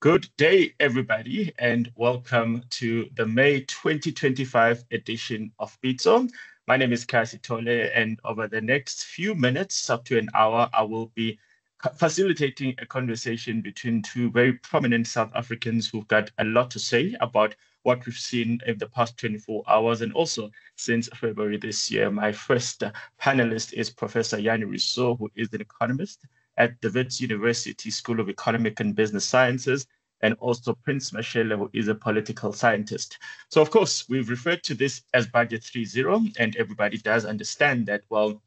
Good day, everybody, and welcome to the May 2025 edition of Pitso. My name is Kasi Tole, and over the next few minutes, up to an hour, I will be facilitating a conversation between two very prominent South Africans who've got a lot to say about what we've seen in the past 24 hours and also since February this year. My first panelist is Professor Jannie Rossouw, who is an economist at the Wits University School of Economic and Business Sciences, and also Prince Mashele, who is a political scientist. So, of course, we've referred to this as Budget 3.0, and everybody does understand that, well,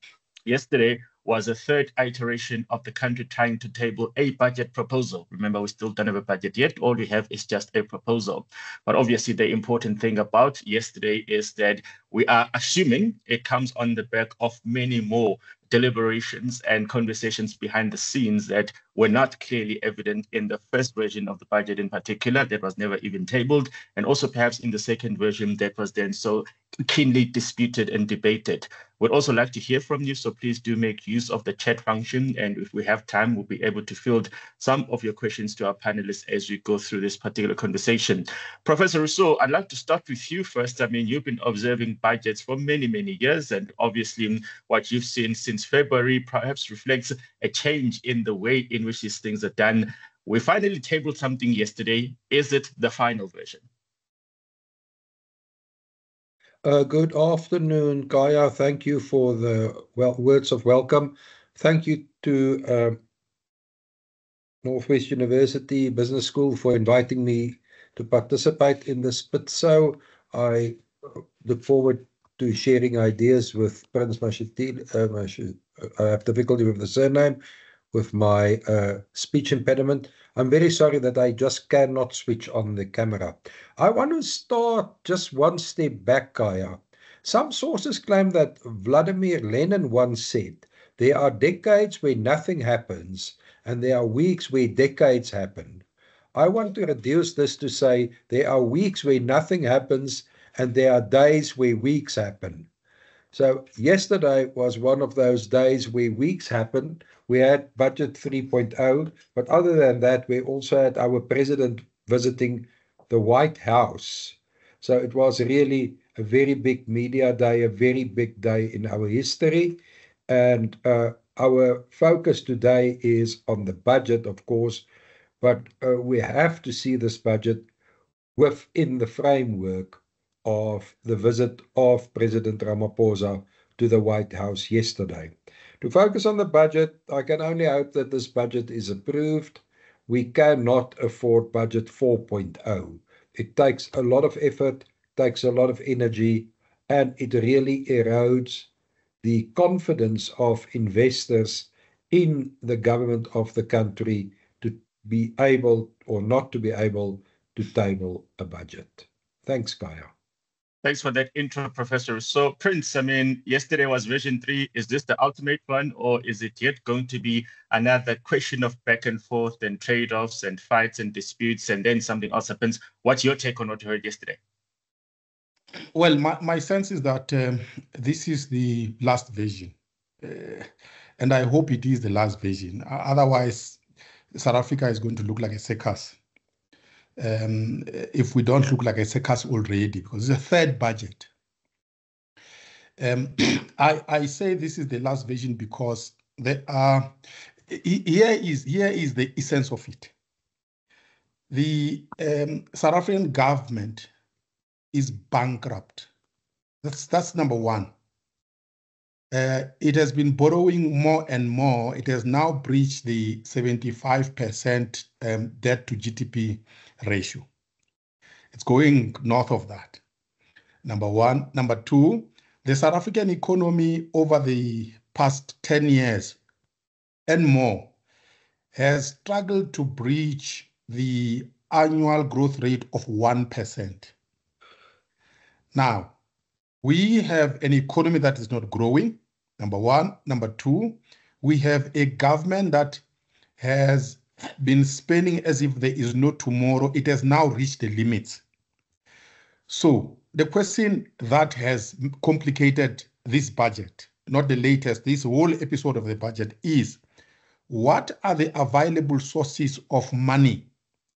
yesterday was a third iteration of the country trying to table a budget proposal. Remember, we still don't have a budget yet. All we have is just a proposal. But obviously, the important thing about yesterday is that we are assuming it comes on the back of many more deliberations and conversations behind the scenes that were not clearly evident in the first version of the budget in particular, that was never even tabled, and also perhaps in the second version that was then so keenly disputed and debated. We'd also like to hear from you, so please do make use of the chat function, and if we have time, we'll be able to field some of your questions to our panelists as we go through this particular conversation. Professor Rossouw, I'd like to start with you first. I mean, you've been observing budgets for many, many years, and obviously what you've seen since February perhaps reflects a change in the way in which these things are done. We finally tabled something yesterday. Is it the final version? Good afternoon, Kaya. Thank you for the words of welcome. Thank you to Northwest University Business School for inviting me to participate in this Pitso. I look forward to sharing ideas with Prince Mashele. I have difficulty with the surname, with my speech impediment. I'm very sorry that I just cannot switch on the camera. I want to start just one step back, Kaya. Some sources claim that Vladimir Lenin once said, there are decades where nothing happens, and there are weeks where decades happen. I want to reduce this to say there are weeks where nothing happens, and there are days where weeks happen. So yesterday was one of those days where weeks happened. We had Budget 3.0, but other than that, we also had our president visiting the White House. So it was really a very big media day, a very big day in our history. And our focus today is on the budget, of course, but we have to see this budget within the framework of the visit of President Ramaphosa to the White House yesterday. To focus on the budget, I can only hope that this budget is approved. We cannot afford Budget 4.0. It takes a lot of effort, takes a lot of energy, and it really erodes the confidence of investors in the government of the country to be able or not to be able to table a budget. Thanks, Kaya. Thanks for that intro, Professor. So, Prince, I mean, yesterday was version 3. Is this the ultimate one, or is it yet going to be another question of back and forth and trade-offs and fights and disputes, and then something else happens? What's your take on what you heard yesterday? Well, my sense is that this is the last version, and I hope it is the last version. Otherwise, South Africa is going to look like a circus. If we don't look like a circus already, because it's a third budget. I say this is the last version because there are, here is the essence of it. The South African government is bankrupt. That's number one. It has been borrowing more and more. It has now breached the 75% debt to GDP ratio. It's going north of that. Number one. Number two, the South African economy over the past 10 years and more has struggled to breach the annual growth rate of 1%. Now, we have an economy that is not growing, number one. Number two, we have a government that has been spending as if there is no tomorrow. It has now reached the limits. So the question that has complicated this budget, not the latest, this whole episode of the budget is, what are the available sources of money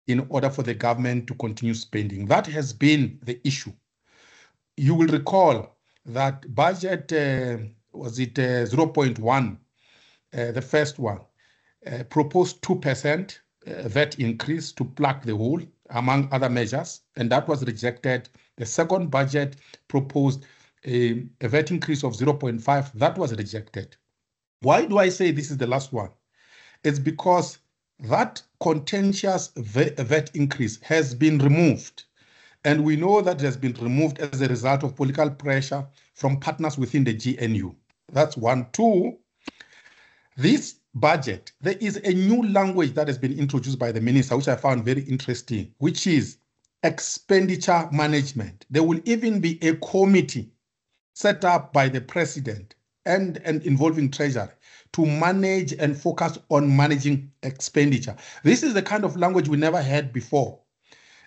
in order for the government to continue spending. That has been the issue. You will recall that budget, was it 0.1, the first one, proposed 2% VAT increase to plug the hole, among other measures, and that was rejected. The second budget proposed a VAT increase of 0.5, that was rejected. Why do I say this is the last one? It's because that contentious VAT increase has been removed. And we know that it has been removed as a result of political pressure from partners within the GNU. That's one. Two, this budget, there is a new language that has been introduced by the minister, which I found very interesting, which is expenditure management. There will even be a committee set up by the president and involving Treasury to manage and focus on managing expenditure. This is the kind of language we never had before.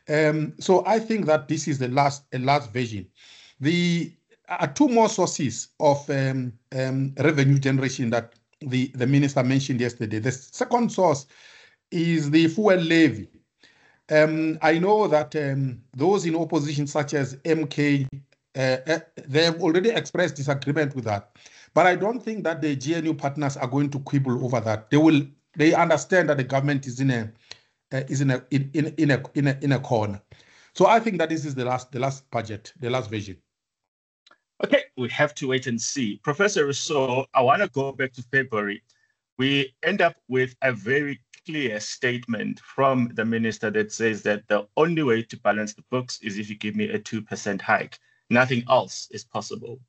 So I think that this is the last version. There are two more sources of revenue generation that the minister mentioned yesterday. The second source is the fuel levy. I know that those in opposition, such as MK, they have already expressed disagreement with that. But I don't think that the GNU partners are going to quibble over that. They understand that the government is in a corner. So I think that this is the last budget, the last version. Okay, we have to wait and see. Professor Rousseau, I want to go back to February. We end up with a very clear statement from the minister that says that the only way to balance the books is if you give me a 2% hike. Nothing else is possible.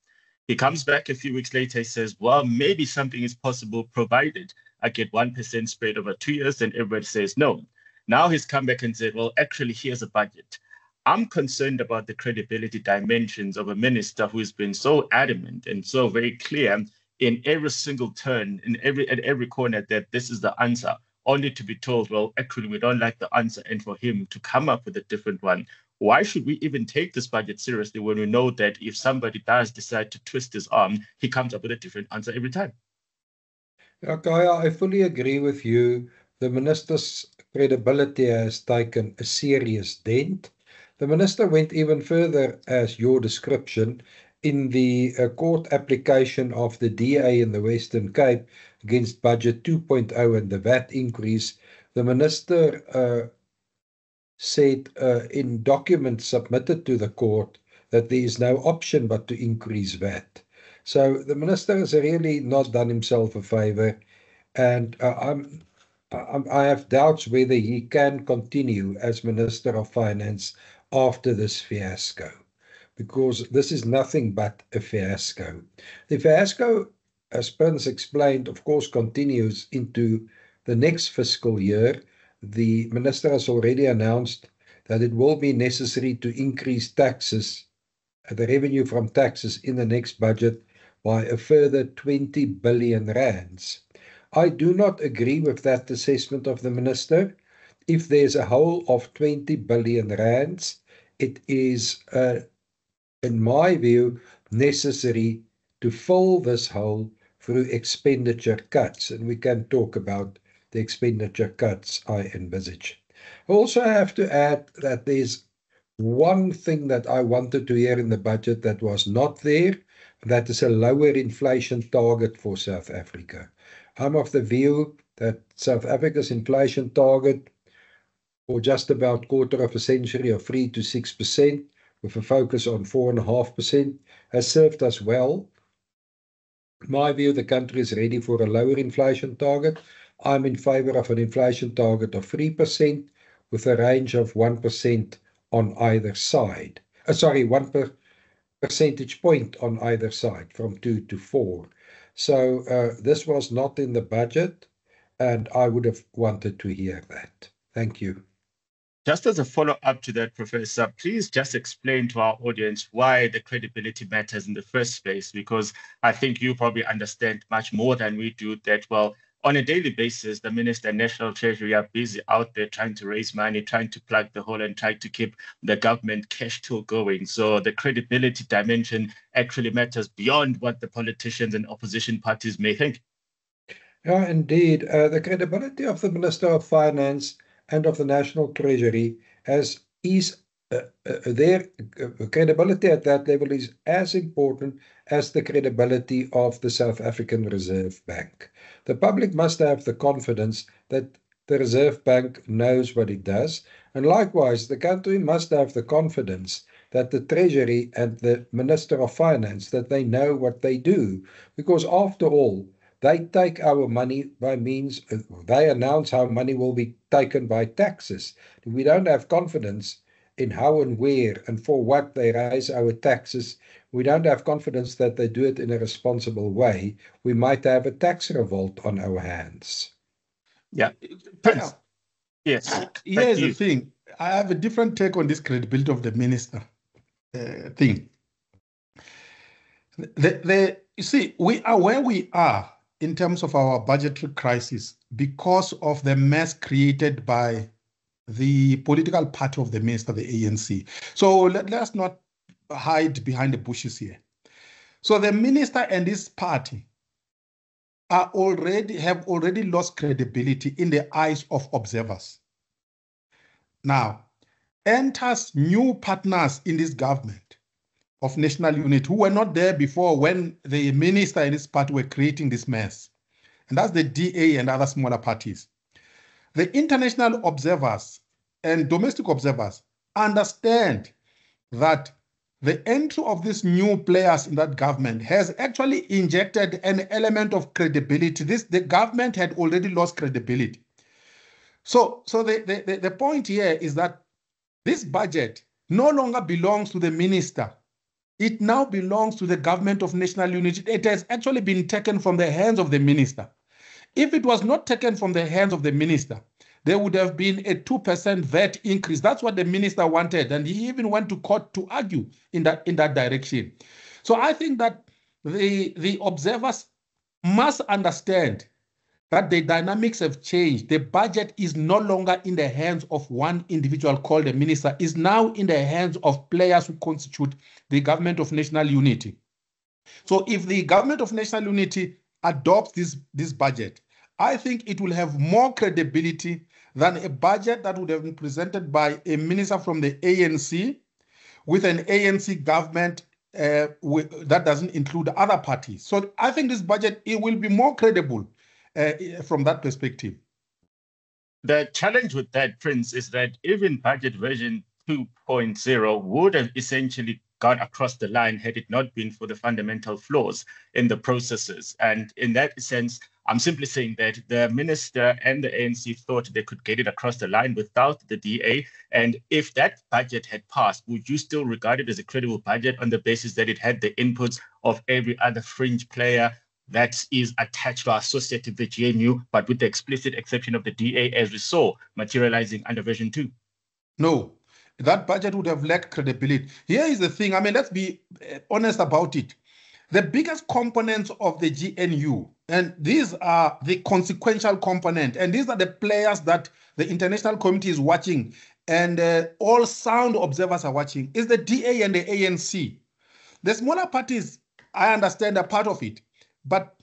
He comes back a few weeks later, he says, well, maybe something is possible provided I get 1% spread over 2 years, and everybody says no. Now he's come back and said, well, actually, here's a budget. I'm concerned about the credibility dimensions of a minister who has been so adamant and so very clear in every single turn, at every corner, that this is the answer, only to be told, well, actually, we don't like the answer, and for him to come up with a different one. Why should we even take this budget seriously when we know that if somebody does decide to twist his arm, he comes up with a different answer every time? Kaya, I fully agree with you. The minister's credibility has taken a serious dent. The minister went even further, as your description, in the court application of the DA in the Western Cape against Budget 2.0 and the VAT increase. The minister said in documents submitted to the court that there is no option but to increase VAT. So the minister has really not done himself a favor, and I have doubts whether he can continue as Minister of Finance after this fiasco, because this is nothing but a fiasco. The fiasco, as Prince explained, of course, continues into the next fiscal year. The minister has already announced that it will be necessary to increase taxes, the revenue from taxes in the next budget by a further 20 billion rands. I do not agree with that assessment of the minister. If there's a hole of 20 billion rands, it is, in my view, necessary to fill this hole through expenditure cuts. And we can talk about the expenditure cuts I envisage. I also have to add that there's one thing that I wanted to hear in the budget that was not there. That is a lower inflation target for South Africa. I'm of the view that South Africa's inflation target for just about quarter of a century of 3 to 6%, with a focus on 4.5%, has served us well. In my view, the country is ready for a lower inflation target. I'm in favor of an inflation target of 3% with a range of 1% on either side. 1 percentage point on either side, from 2 to 4. So this was not in the budget, and I would have wanted to hear that. Thank you. Just as a follow-up to that, Professor, please just explain to our audience why the credibility matters in the first place, because I think you probably understand much more than we do that, well, on a daily basis, the Minister and National Treasury are busy out there trying to raise money, trying to plug the hole and trying to keep the government cash till going. So the credibility dimension actually matters beyond what the politicians and opposition parties may think. Yeah, indeed. The credibility of the Minister of Finance and of the National Treasury, as is their credibility at that level is as important as the credibility of the South African Reserve Bank. The public must have the confidence that the Reserve Bank knows what it does, and likewise, the country must have the confidence that the Treasury and the Minister of Finance, that they know what they do, because after all, they take our money by means, they announce how money will be taken by taxes. If we don't have confidence in how and where and for what they raise our taxes, we don't have confidence that they do it in a responsible way, we might have a tax revolt on our hands. Yeah. Prince. Yes. Here's the thing. I have a different take on this credibility of the minister thing. You see, we are where we are in terms of our budgetary crisis because of the mess created by the political party of the minister, the ANC. So let's not hide behind the bushes here. So the minister and his party have already lost credibility in the eyes of observers. Now, enters new partners in this government of national unity who were not there before when the minister and his party were creating this mess. And that's the DA and other smaller parties. The international observers and domestic observers understand that the entry of these new players in that government has actually injected an element of credibility. The government had already lost credibility. So the point here is that this budget no longer belongs to the minister. It now belongs to the government of national unity. It has actually been taken from the hands of the minister. If it was not taken from the hands of the minister, there would have been a 2% VAT increase. That's what the minister wanted. And he even went to court to argue in that direction. So I think that the observers must understand that the dynamics have changed. The budget is no longer in the hands of one individual called the minister. It's now in the hands of players who constitute the government of national unity. So if the government of national unity adopts this budget, I think it will have more credibility than a budget that would have been presented by a minister from the ANC with an ANC government that doesn't include other parties. So I think this budget, it will be more credible from that perspective. The challenge with that, Prince, is that even budget version 2.0 would have essentially gone across the line had it not been for the fundamental flaws in the processes. And in that sense, I'm simply saying that the minister and the ANC thought they could get it across the line without the DA. And if that budget had passed, would you still regard it as a credible budget on the basis that it had the inputs of every other fringe player that is attached or associated with the GNU, but with the explicit exception of the DA, as we saw materializing under version 2? No, that budget would have lacked credibility. Here is the thing. I mean, let's be honest about it. The biggest components of the GNU, and these are the consequential component, and these are the players that the international community is watching, and all sound observers are watching, is the DA and the ANC. The smaller parties, I understand, are part of it. But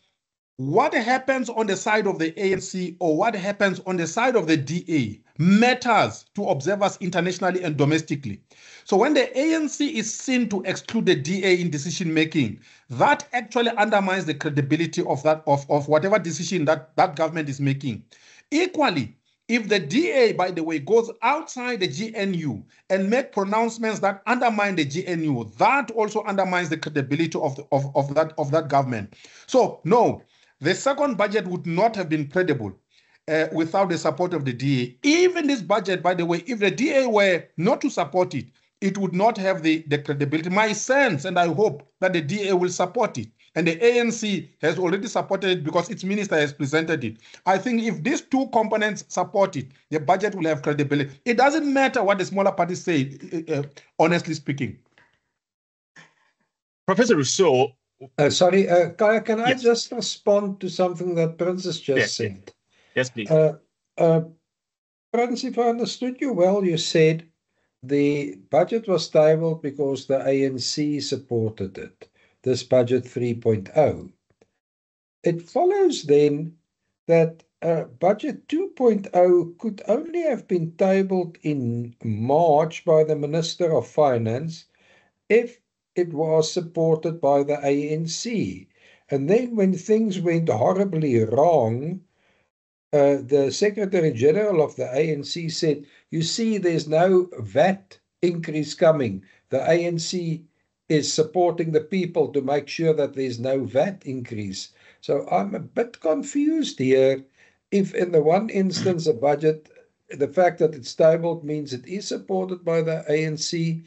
what happens on the side of the ANC or what happens on the side of the DA matters to observers internationally and domestically. So when the ANC is seen to exclude the DA in decision making, that actually undermines the credibility of that of whatever decision that government is making. Equally, if the DA, by the way, goes outside the GNU and make pronouncements that undermine the GNU, that also undermines the credibility of that government. So no, the second budget would not have been credible without the support of the DA. Even this budget, by the way, if the DA were not to support it, it would not have the credibility. My sense, and I hope that the DA will support it, and the ANC has already supported it because its minister has presented it. I think if these two components support it, the budget will have credibility. It doesn't matter what the smaller parties say, honestly speaking. Professor Rousseau. Sorry, can I just respond to something that Prince has just said? Yes, please. Prince, if I understood you well, you said the budget was tabled because the ANC supported it, this budget 3.0. It follows then that Budget 2.0 could only have been tabled in March by the Minister of Finance if it was supported by the ANC. And then when things went horribly wrong, the Secretary General of the ANC said, you see, there's no VAT increase coming. The ANC is supporting the people to make sure that there's no VAT increase. So I'm a bit confused here. If in the one instance a budget, the fact that it's tabled means it is supported by the ANC,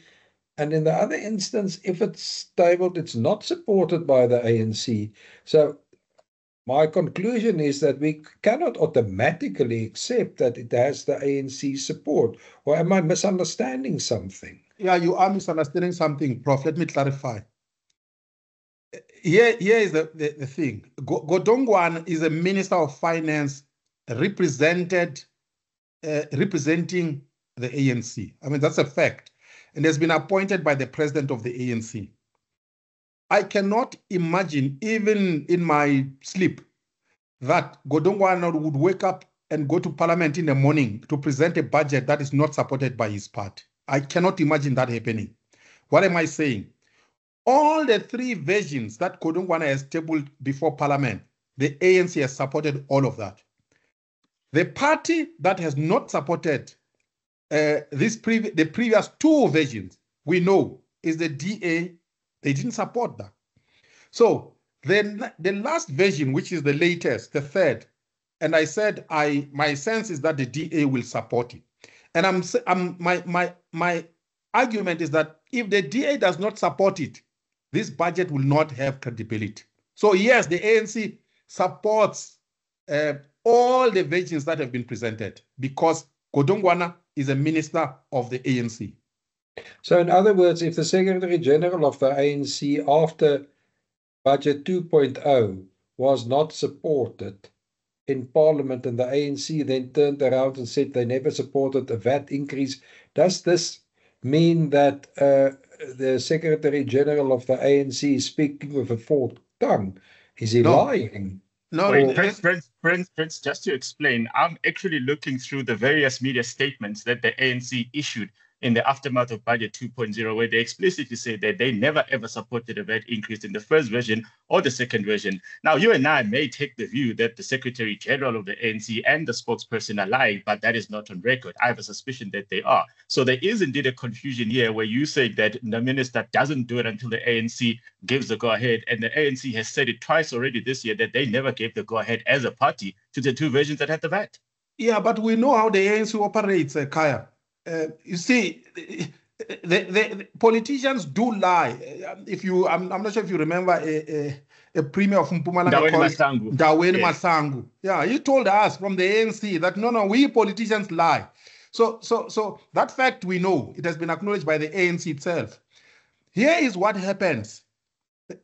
and in the other instance, if it's tabled, it's not supported by the ANC. So my conclusion is that we cannot automatically accept that it has the ANC support. Or am I misunderstanding something? Yeah, you are misunderstanding something, Prof. Let me clarify. Here is the thing. Godongwana is a Minister of Finance representing the ANC. I mean, that's a fact. And has been appointed by the president of the ANC. I cannot imagine, even in my sleep, that Godongwana would wake up and go to parliament in the morning to present a budget that is not supported by his party. I cannot imagine that happening. What am I saying? All the three versions that Godongwana has tabled before parliament, the ANC has supported all of that. The party that has not supported the previous two versions, we know, is the DA. They didn't support that. So then the last version, which is the latest, the third, and I said my sense is that the DA will support it. And my argument is that if the DA does not support it, this budget will not have credibility. So yes, the ANC supports all the versions that have been presented because Godongwana is a minister of the ANC. So in other words, if the Secretary General of the ANC after Budget 2.0 was not supported in Parliament and the ANC then turned around and said they never supported a VAT increase, does this mean that the Secretary General of the ANC is speaking with a forked tongue? Is he lying? No, Prince, just to explain, I'm actually looking through the various media statements that the ANC issued in the aftermath of Budget 2.0, where they explicitly say that they never ever supported a VAT increase in the first version or the second version. Now, you and I may take the view that the Secretary General of the ANC and the spokesperson are lying, but that is not on record. I have a suspicion that they are. So there is indeed a confusion here where you say that the minister doesn't do it until the ANC gives the go-ahead, and the ANC has said it twice already this year that they never gave the go-ahead as a party to the two versions that had the VAT. Yeah, but we know how the ANC operates, Kaya. You see, the politicians do lie. I'm not sure if you remember a premier of Mpumalanga called Ndaweni Masangu. Yeah, he told us from the ANC that no, we politicians lie. So that fact we know. It has been acknowledged by the ANC itself. Here is what happens.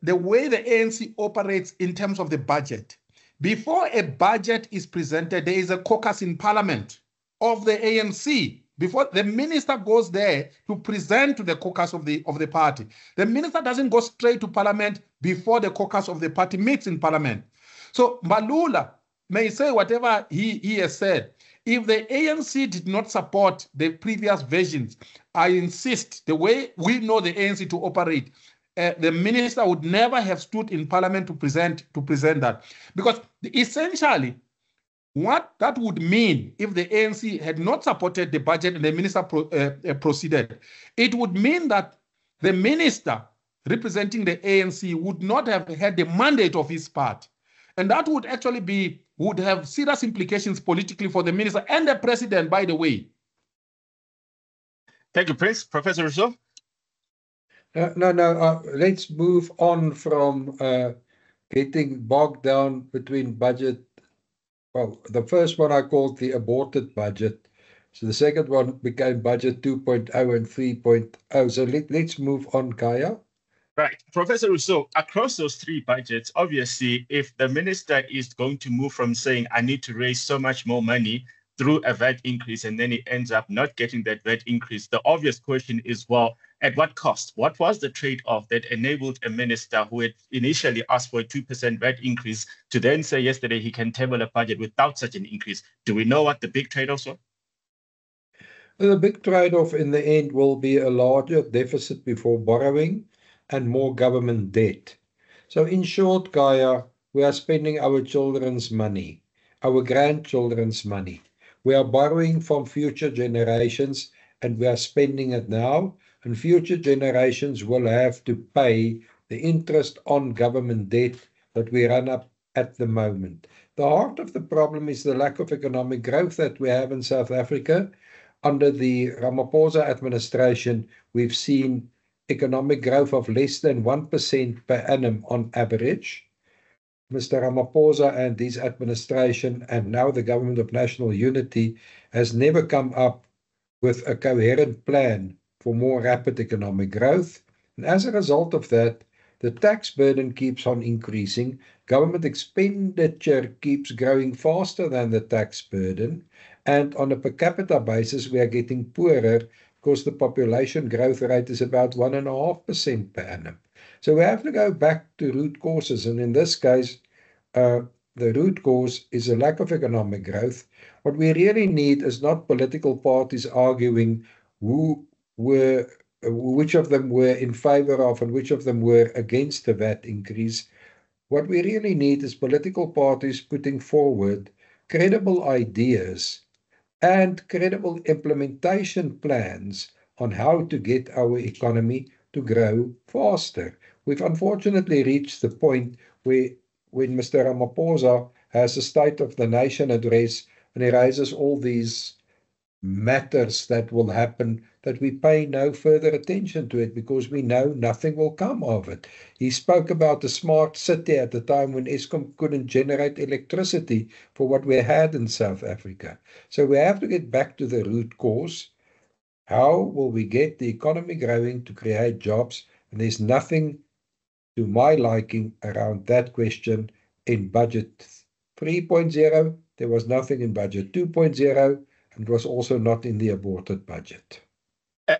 The way the ANC operates in terms of the budget. Before a budget is presented, there is a caucus in parliament of the ANC. Before the minister goes there to present to the caucus of the party, the minister doesn't go straight to parliament before the caucus of the party meets in parliament. So Mbalula may say whatever he has said. If the ANC did not support the previous versions, I insist, the way we know the ANC to operate, the minister would never have stood in parliament to present that. Because essentially, what that would mean if the ANC had not supported the budget and the minister proceeded, it would mean that the minister representing the ANC would not have had the mandate of his party. And that would actually would have serious implications politically for the minister and the president, by the way. Thank you, Prince. Professor Rousseau? No. Let's move on from getting bogged down between budget. Well, the first one I called the aborted budget. So the second one became budget 2.0 and 3.0. So let's move on, Kaya. Right. Professor Rousseau, across those three budgets, obviously, if the minister is going to move from saying, I need to raise so much more money through a VAT increase, and then he ends up not getting that VAT increase, the obvious question is, well, At what cost? What was the trade-off that enabled a minister who had initially asked for a 2% VAT increase to then say yesterday he can table a budget without such an increase? Do we know what the big trade-offs were? The big trade-off in the end will be a larger deficit before borrowing and more government debt. So in short, Kaya, we are spending our children's money, our grandchildren's money. We are borrowing from future generations and we are spending it now, and future generations will have to pay the interest on government debt that we run up at the moment. The heart of the problem is the lack of economic growth that we have in South Africa. Under the Ramaphosa administration, we've seen economic growth of less than 1% per annum on average. Mr. Ramaphosa and his administration, and now the Government of National Unity, has never come up with a coherent plan for more rapid economic growth. And as a result of that, the tax burden keeps on increasing. Government expenditure keeps growing faster than the tax burden. And on a per capita basis, we are getting poorer because the population growth rate is about 1.5% per annum. So we have to go back to root causes. And in this case, the root cause is a lack of economic growth. What we really need is not political parties arguing which of them were in favor of and which of them were against the VAT increase. What we really need is political parties putting forward credible ideas and credible implementation plans on how to get our economy to grow faster. We've unfortunately reached the point where when Mr. Ramaphosa has a State of the Nation address and he raises all these matters that will happen, that we pay no further attention to it because we know nothing will come of it. He spoke about the smart city at the time when Eskom couldn't generate electricity for what we had in South Africa. So we have to get back to the root cause. How will we get the economy growing to create jobs? And there's nothing to my liking around that question in budget 3.0. There was nothing in budget 2.0. And was also not in the aborted budget.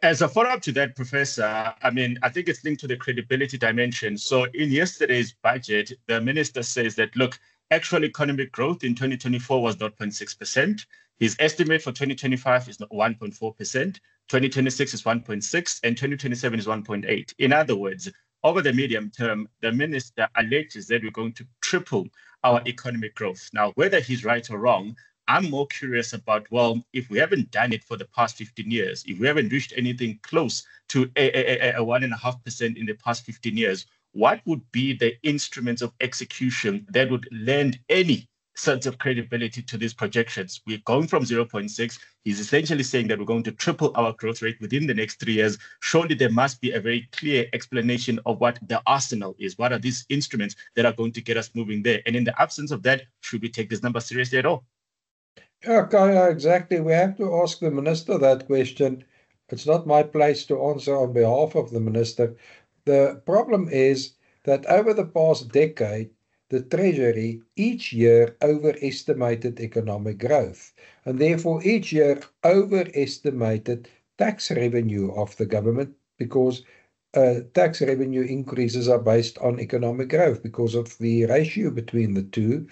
As a follow-up to that, Professor, I think it's linked to the credibility dimension. So in yesterday's budget, the minister says that, look, actual economic growth in 2024 was 0.6%. His estimate for 2025 is 1.4%, 2026 is 1.6%, and 2027 is 1.8%. In other words, over the medium term, the minister alleges that we're going to triple our economic growth. Now, whether he's right or wrong, I'm more curious about, well, if we haven't done it for the past 15 years, if we haven't reached anything close to a 1.5% in the past 15 years, what would be the instruments of execution that would lend any sense of credibility to these projections? We're going from 0.6. He's essentially saying that we're going to triple our growth rate within the next 3 years. Surely there must be a very clear explanation of what the arsenal is. What are these instruments that are going to get us moving there? And in the absence of that, should we take this number seriously at all? Yeah, Kaya, exactly. We have to ask the minister that question. It's not my place to answer on behalf of the minister. The problem is that over the past decade, the Treasury each year overestimated economic growth, and therefore each year overestimated tax revenue of the government because tax revenue increases are based on economic growth because of the ratio between the two.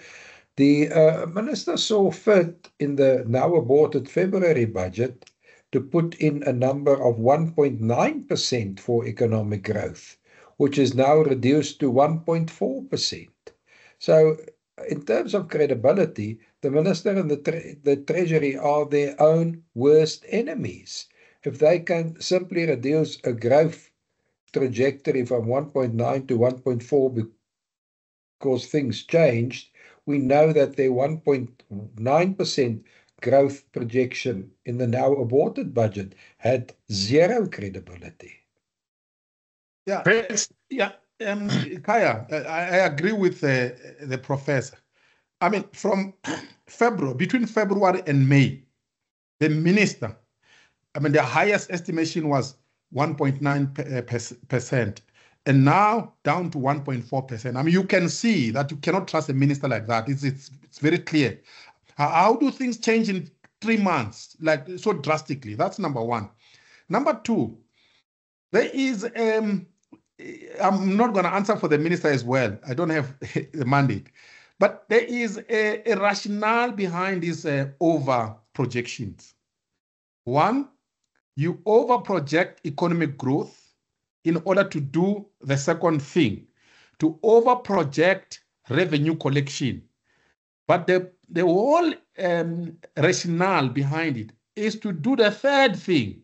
The minister saw fit in the now aborted February budget to put in a number of 1.9% for economic growth, which is now reduced to 1.4%. So in terms of credibility, the minister and the Treasury are their own worst enemies. If they can simply reduce a growth trajectory from 1.9 to 1.4 because things changed, we know that their 1.9% growth projection in the now aborted budget had zero credibility. Yeah, Kaya, I agree with the professor. I mean, from between February and May, the minister, the highest estimation was 1.9%. And now down to 1.4%. You can see that you cannot trust a minister like that. It's very clear. How do things change in 3 months, like so drastically? That's number one. Number two, There is, I'm not going to answer for the minister as well. I don't have the mandate. But there is a rationale behind these over projections. One, you over project economic growth in order to do the second thing, to over project revenue collection. But the whole rationale behind it is to do the third thing,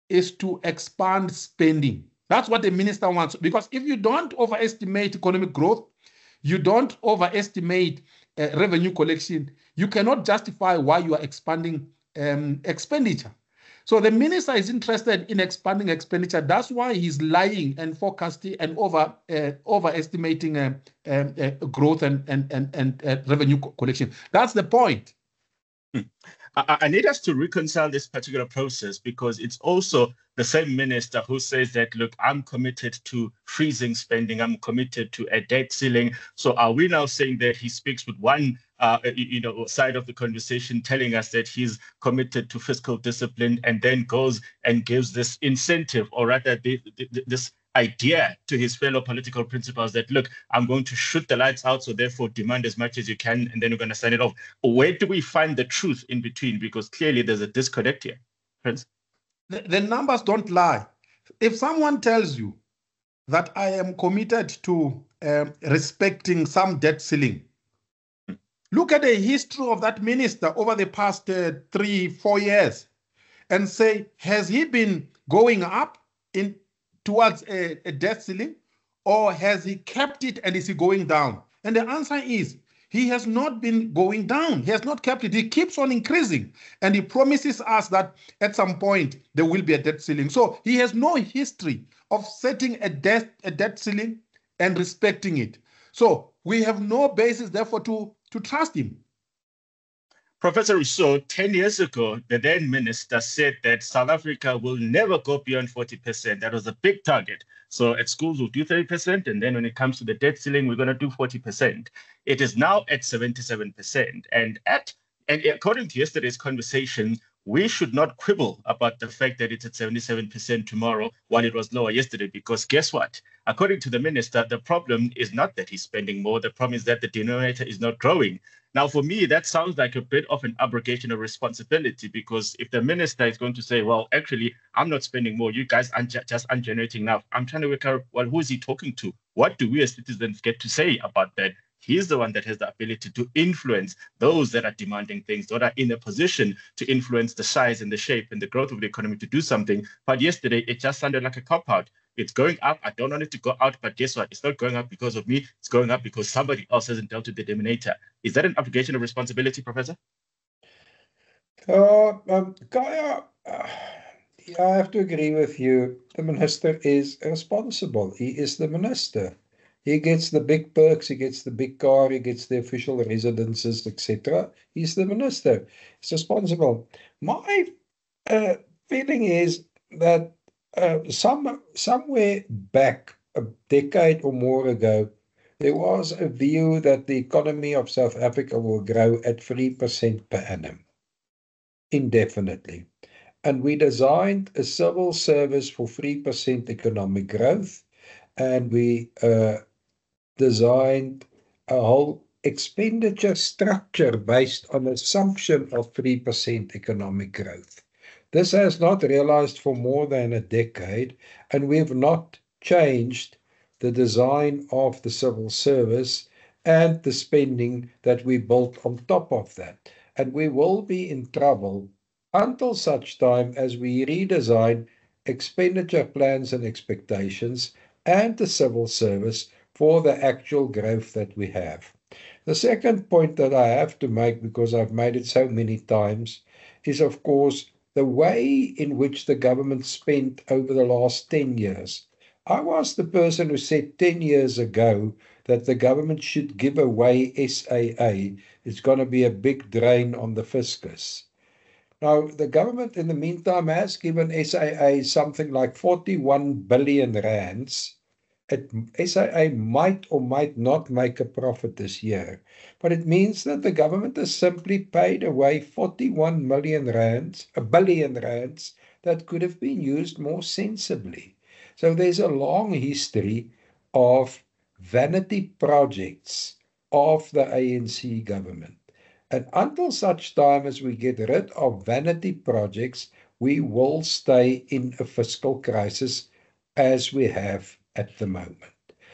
is to expand spending. That's what the minister wants. Because if you don't overestimate economic growth, you don't overestimate revenue collection, you cannot justify why you are expanding expenditure. So the minister is interested in expanding expenditure. That's why he's lying and forecasting and overestimating growth and revenue collection. That's the point. I need us to reconcile this particular process, because it's also the same minister who says that, look, I'm committed to freezing spending, I'm committed to a debt ceiling. So are we now saying that he speaks with one side of the conversation, telling us that he's committed to fiscal discipline, and then goes and gives this incentive, or rather this idea to his fellow political principals that, look, I'm going to shoot the lights out, so therefore demand as much as you can, and then we're going to sign it off. Where do we find the truth in between? Because clearly there's a disconnect here. Prince? The numbers don't lie. If someone tells you that I am committed to respecting some debt ceiling, look at the history of that minister over the past 3-4 years and say, has he been going up towards a debt ceiling, or has he kept it and is he going down? And the answer is, he has not been going down. He has not kept it. He keeps on increasing. And he promises us that at some point there will be a debt ceiling. So he has no history of setting a debt ceiling and respecting it. So we have no basis, therefore, to trust him. Professor Rousseau, 10 years ago, the then minister said that South Africa will never go beyond 40%. That was a big target. So at schools, we'll do 30%. And then when it comes to the debt ceiling, we're going to do 40%. It is now at 77%. And according to yesterday's conversation, we should not quibble about the fact that it's at 77% tomorrow while it was lower yesterday, because guess what? According to the minister, the problem is not that he's spending more. The problem is that the denominator is not growing. Now, for me, that sounds like a bit of an abrogation of responsibility, because if the minister is going to say, well, actually, I'm not spending more, you guys are just ungenerating enough, I'm trying to work out, well, who is he talking to? What do we as citizens get to say about that? He's the one that has the ability to influence those that are demanding things, that are in a position to influence the size and the shape and the growth of the economy to do something. But yesterday, it just sounded like a cop-out. It's going up. I don't want it to go out, but guess what? It's not going up because of me. It's going up because somebody else hasn't dealt with the denominator. Is that an obligation of responsibility, Professor? Kaya, I have to agree with you. The minister is responsible. He is the minister. He gets the big perks, he gets the big car, he gets the official residences, etc. He's the minister. He's responsible. My feeling is that somewhere back, a decade or more ago, there was a view that the economy of South Africa will grow at 3% per annum, indefinitely. And we designed a civil service for 3% economic growth, and we designed a whole expenditure structure based on assumption of 3% economic growth. This has not realized for more than a decade, and we have not changed the design of the civil service and the spending that we built on top of that. And we will be in trouble until such time as we redesign expenditure plans and expectations and the civil service for the actual growth that we have. The second point that I have to make, because I've made it so many times, is of course the way in which the government spent over the last 10 years. I was the person who said 10 years ago that the government should give away SAA. It's going to be a big drain on the fiscus. Now, the government in the meantime has given SAA something like 41 billion rands. SAA might or might not make a profit this year, but it means that the government has simply paid away 41 billion rands that could have been used more sensibly. So there's a long history of vanity projects of the ANC government. And until such time as we get rid of vanity projects, we will stay in a fiscal crisis as we have at the moment.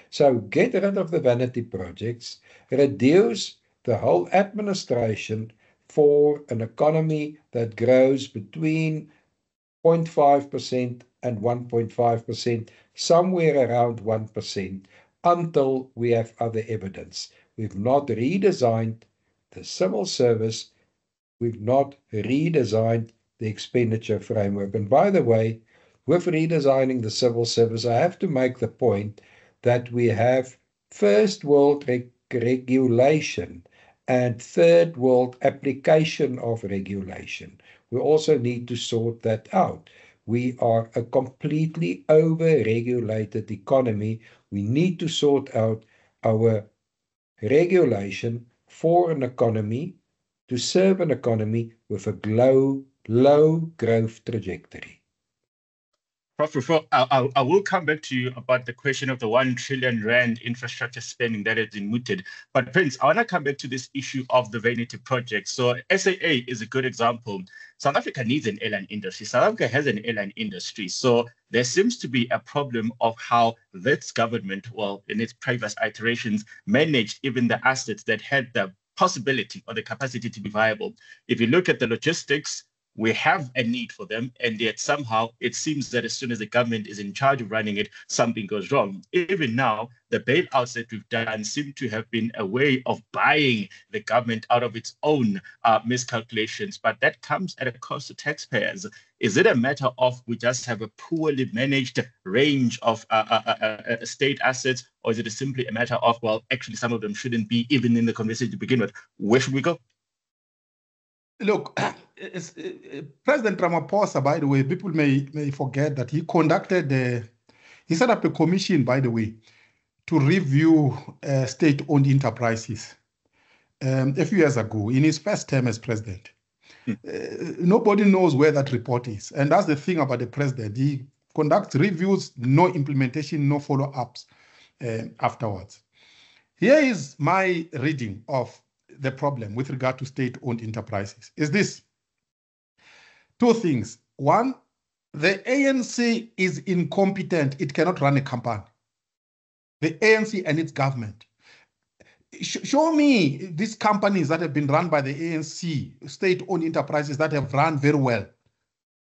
So get rid of the vanity projects, reduce the whole administration for an economy that grows between 0.5% and 1.5%, somewhere around 1%, until we have other evidence. We've not redesigned the civil service, we've not redesigned the expenditure framework. And by the way, with redesigning the civil service, I have to make the point that we have first world regulation and third world application of regulation. We also need to sort that out. We are a completely over-regulated economy. We need to sort out our regulation for an economy to serve an economy with a low growth trajectory. Prof, I will come back to you about the question of the 1 trillion rand infrastructure spending that has been mooted. But Prince, I want to come back to this issue of the vanity project. So SAA is a good example. South Africa needs an airline industry. South Africa has an airline industry. So there seems to be a problem of how this government, well, in its previous iterations, managed even the assets that had the possibility or the capacity to be viable. If you look at the logistics, we have a need for them, and yet somehow it seems that as soon as the government is in charge of running it, something goes wrong. Even now, the bailouts that we've done seem to have been a way of buying the government out of its own miscalculations, but that comes at a cost to taxpayers. Is it a matter of we just have a poorly managed range of state assets, or is it simply a matter of, well, actually some of them shouldn't be even in the conversation to begin with? Where should we go? Look, President Ramaphosa, by the way, people may forget that he set up a commission, by the way, to review state-owned enterprises a few years ago in his first term as president. Nobody knows where that report is. And that's the thing about the president. He conducts reviews, no implementation, no follow-ups afterwards. Here is my reading of the problem with regard to state-owned enterprises is this. Two things. One, the ANC is incompetent. It cannot run a campaign. The ANC and its government. Show me these companies that have been run by the ANC, state-owned enterprises that have run very well,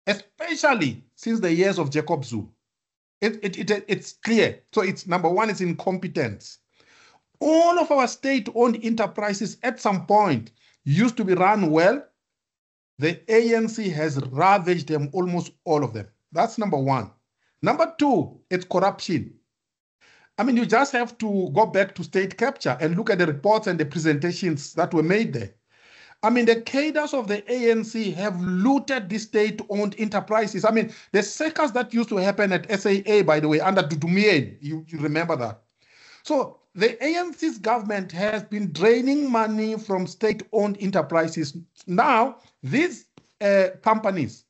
especially since the years of Jacob Zuma. It's clear. So it's number one, it's incompetence. All of our state-owned enterprises at some point used to be run well. The ANC has ravaged them, almost all of them. That's number one. Number two, it's corruption. I mean, you just have to go back to state capture and look at the reports and the presentations that were made there. I mean, the cadres of the ANC have looted the state-owned enterprises. I mean, the circus that used to happen at SAA, by the way, under Dudu Myeni, you remember that. So the ANC's government has been draining money from state-owned enterprises. Now, these companies,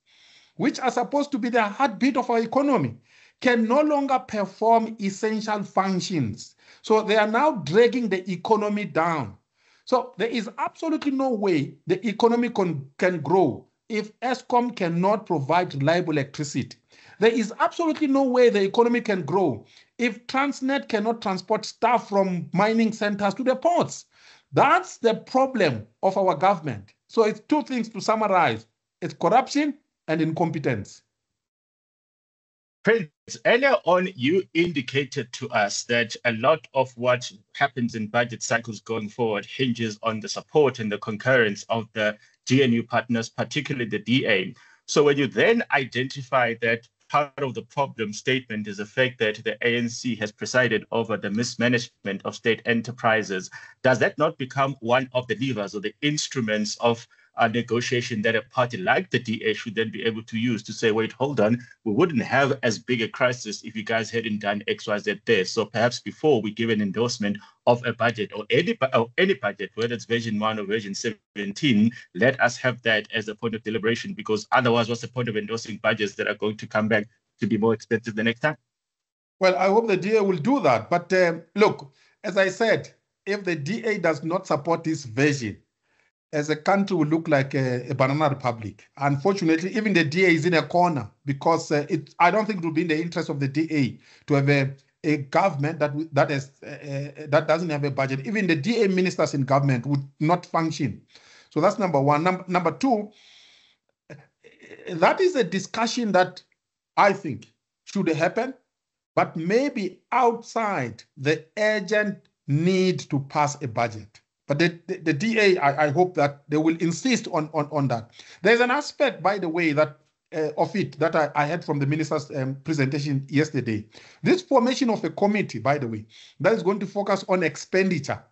which are supposed to be the heartbeat of our economy, can no longer perform essential functions. So they are now dragging the economy down. So there is absolutely no way the economy can grow if Eskom cannot provide reliable electricity. There is absolutely no way the economy can grow if Transnet cannot transport stuff from mining centers to the ports. That's the problem of our government. So it's two things to summarize. It's corruption and incompetence. Prince, earlier on, you indicated to us that a lot of what happens in budget cycles going forward hinges on the support and the concurrence of the GNU partners, particularly the DA. So when you then identify that part of the problem statement is the fact that the ANC has presided over the mismanagement of state enterprises, does that not become one of the levers or the instruments of negotiation that a party like the DA should then be able to use to say, wait, hold on, we wouldn't have as big a crisis if you guys hadn't done X, Y, Z there. So perhaps before we give an endorsement of a budget or any budget, whether it's version 1 or version 17, let us have that as a point of deliberation, because otherwise, what's the point of endorsing budgets that are going to come back to be more expensive the next time? Well, I hope the DA will do that. But look, as I said, if the DA does not support this version, as a country will look like a banana republic. Unfortunately, even the DA is in a corner because I don't think it will be in the interest of the DA to have a government that doesn't have a budget. Even the DA ministers in government would not function. So that's number one. Number two, that is a discussion that I think should happen, but maybe outside the urgent need to pass a budget. But the DA, I hope that they will insist on that. There's an aspect, by the way, that of it that I heard from the minister's presentation yesterday. This formation of a committee, by the way, that is going to focus on expenditure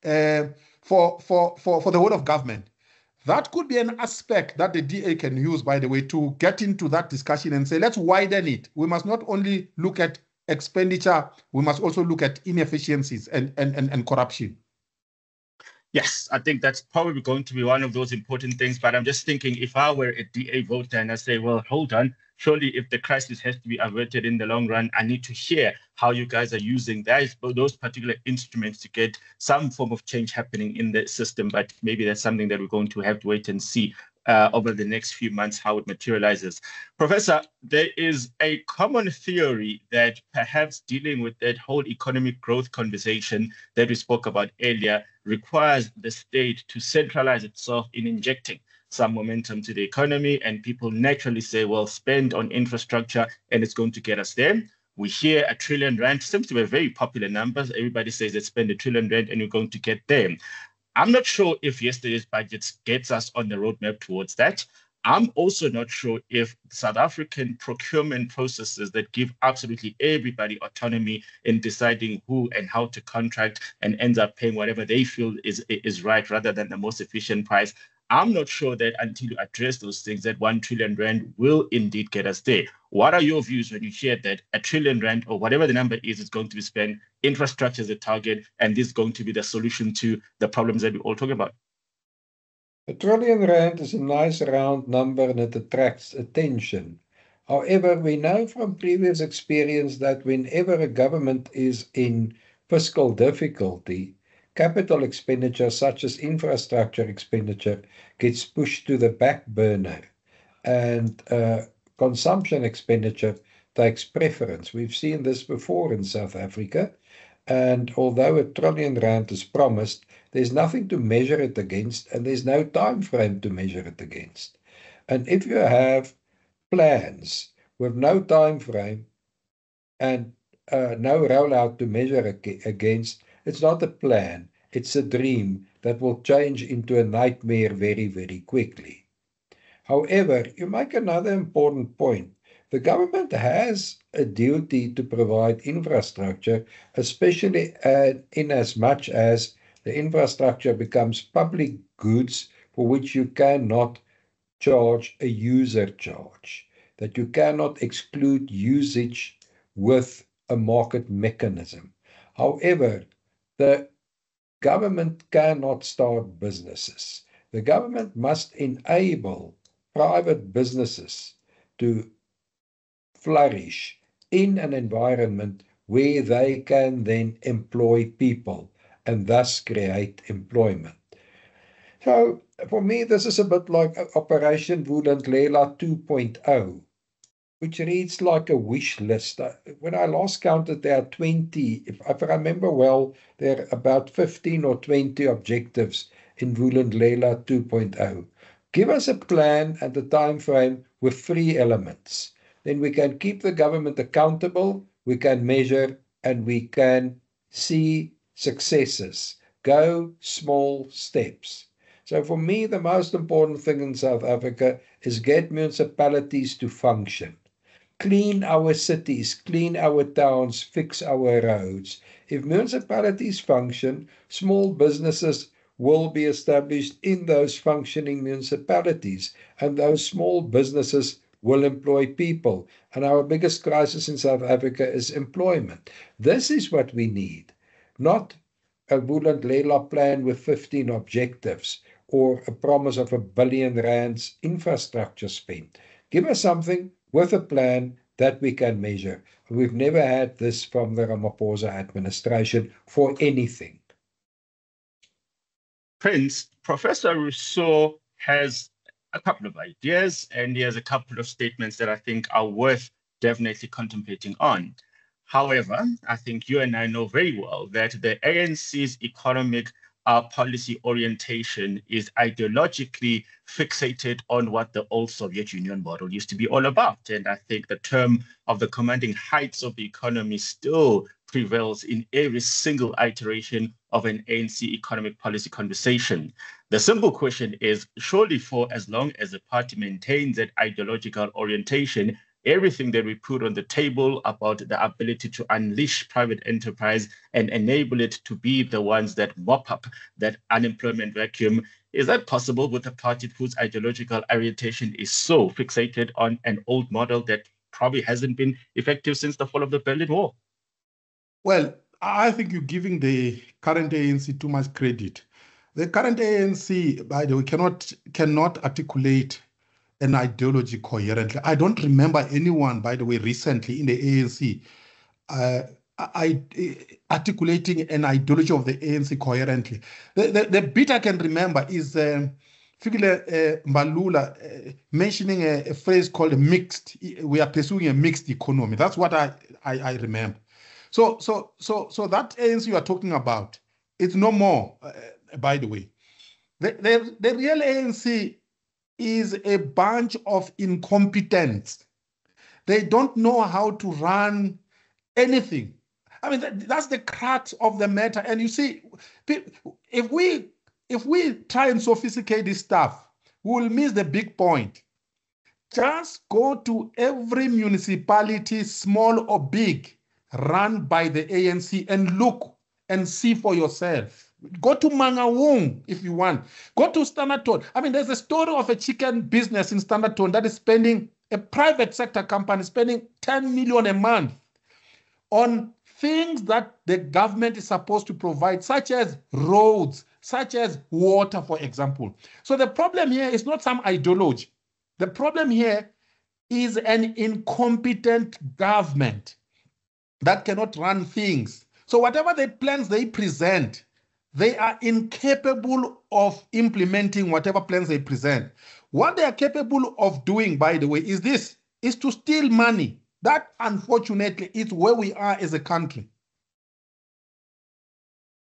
for the whole of government. That could be an aspect that the DA can use, by the way, to get into that discussion and say, let's widen it. We must not only look at expenditure, we must also look at inefficiencies and corruption. Yes, I think that's probably going to be one of those important things. But I'm just thinking, if I were a DA voter and I say, well, hold on, surely if the crisis has to be averted in the long run, I need to hear how you guys are using those particular instruments to get some form of change happening in the system. But maybe that's something that we're going to have to wait and see over the next few months how it materializes. Professor, there is a common theory that perhaps dealing with that whole economic growth conversation that we spoke about earlier requires the state to centralize itself in injecting some momentum to the economy, and people naturally say, well, spend on infrastructure and it's going to get us there. We hear R1 trillion, seems to be a very popular number. Everybody says let's spend R1 trillion and you're going to get there. I'm not sure if yesterday's budget gets us on the roadmap towards that. I'm also not sure if South African procurement processes that give absolutely everybody autonomy in deciding who and how to contract and ends up paying whatever they feel is right rather than the most efficient price. I'm not sure that until you address those things, that R1 trillion will indeed get us there. What are your views when you hear that R1 trillion or whatever the number is going to be spent, infrastructure is a target, and this is going to be the solution to the problems that we're all talking about? R1 trillion is a nice round number and it attracts attention. However, we know from previous experience that whenever a government is in fiscal difficulty, capital expenditure such as infrastructure expenditure gets pushed to the back burner and consumption expenditure takes preference. We've seen this before in South Africa, and although R1 trillion is promised, there's nothing to measure it against and there's no time frame to measure it against. And if you have plans with no time frame and no rollout to measure against, it's not a plan, it's a dream that will change into a nightmare very, very quickly. However, you make another important point. The government has a duty to provide infrastructure, especially in as much as the infrastructure becomes public goods for which you cannot charge a user charge, that you cannot exclude usage with a market mechanism. However, the government cannot start businesses. The government must enable private businesses to flourish in an environment where they can then employ people and thus create employment. So for me, this is a bit like Operation Vulindlela 2.0, which reads like a wish list. When I last counted, there are 20, if I remember well, there are about 15 or 20 objectives in Vulindlela 2.0. Give us a plan and a time frame with 3 elements. Then we can keep the government accountable, we can measure, and we can see successes. Go small steps. So for me, the most important thing in South Africa is get municipalities to function. Clean our cities, clean our towns, fix our roads. If municipalities function, small businesses will be established in those functioning municipalities, and those small businesses will employ people. And our biggest crisis in South Africa is employment. This is what we need, not a Boland Leila plan with 15 objectives or a promise of R1 billion infrastructure spend. Give us something with a plan that we can measure. We've never had this from the Ramaphosa administration for anything. Prince, Professor Rousseau has a couple of ideas, and he has a couple of statements that I think are worth definitely contemplating on. However, I think you and I know very well that the ANC's economic policy orientation is ideologically fixated on what the old Soviet Union model used to be all about. And I think the term of the commanding heights of the economy still prevails in every single iteration of an ANC economic policy conversation. The simple question is, surely for as long as the party maintains that ideological orientation, everything that we put on the table about the ability to unleash private enterprise and enable it to be the ones that mop up that unemployment vacuum, is that possible with a party whose ideological orientation is so fixated on an old model that probably hasn't been effective since the fall of the Berlin Wall? Well, I think you're giving the current ANC too much credit. The current ANC, by the way, cannot articulate an ideology coherently. I don't remember anyone, by the way, recently in the ANC articulating an ideology of the ANC coherently. The bit I can remember is Fikile Mbalula mentioning a phrase called mixed. We are pursuing a mixed economy. That's what I remember. So that ANC you are talking about, it's no more, by the way. The real ANC is a bunch of incompetents. They don't know how to run anything. I mean, that's the crux of the matter. And you see, if we try and sophisticate this stuff, we will miss the big point. Just go to every municipality, small or big, run by the ANC and look and see for yourself. Go to Mangaung if you want. Go to Standerton. I mean, there's a story of a chicken business in Standerton that is spending, a private sector company spending 10 million a month on things that the government is supposed to provide, such as roads, such as water, for example. So the problem here is not some ideology. The problem here is an incompetent government that cannot run things. So whatever the plans they present, they are incapable of implementing whatever plans they present. What they are capable of doing, by the way, is to steal money. That, unfortunately, is where we are as a country.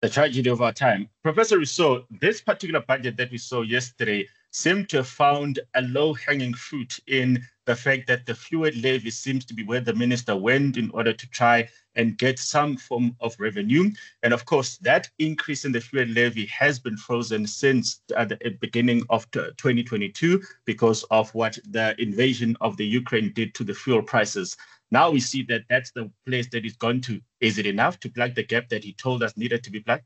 The tragedy of our time. Professor Rousseau, this particular budget that we saw yesterday seemed to have found a low-hanging fruit in the fact that the fuel levy seems to be where the minister went in order to try and get some form of revenue. And of course, that increase in the fuel levy has been frozen since the beginning of 2022 because of what the invasion of the Ukraine did to the fuel prices. Now we see that that's the place that he's gone to. Is it enough to plug the gap that he told us needed to be plugged?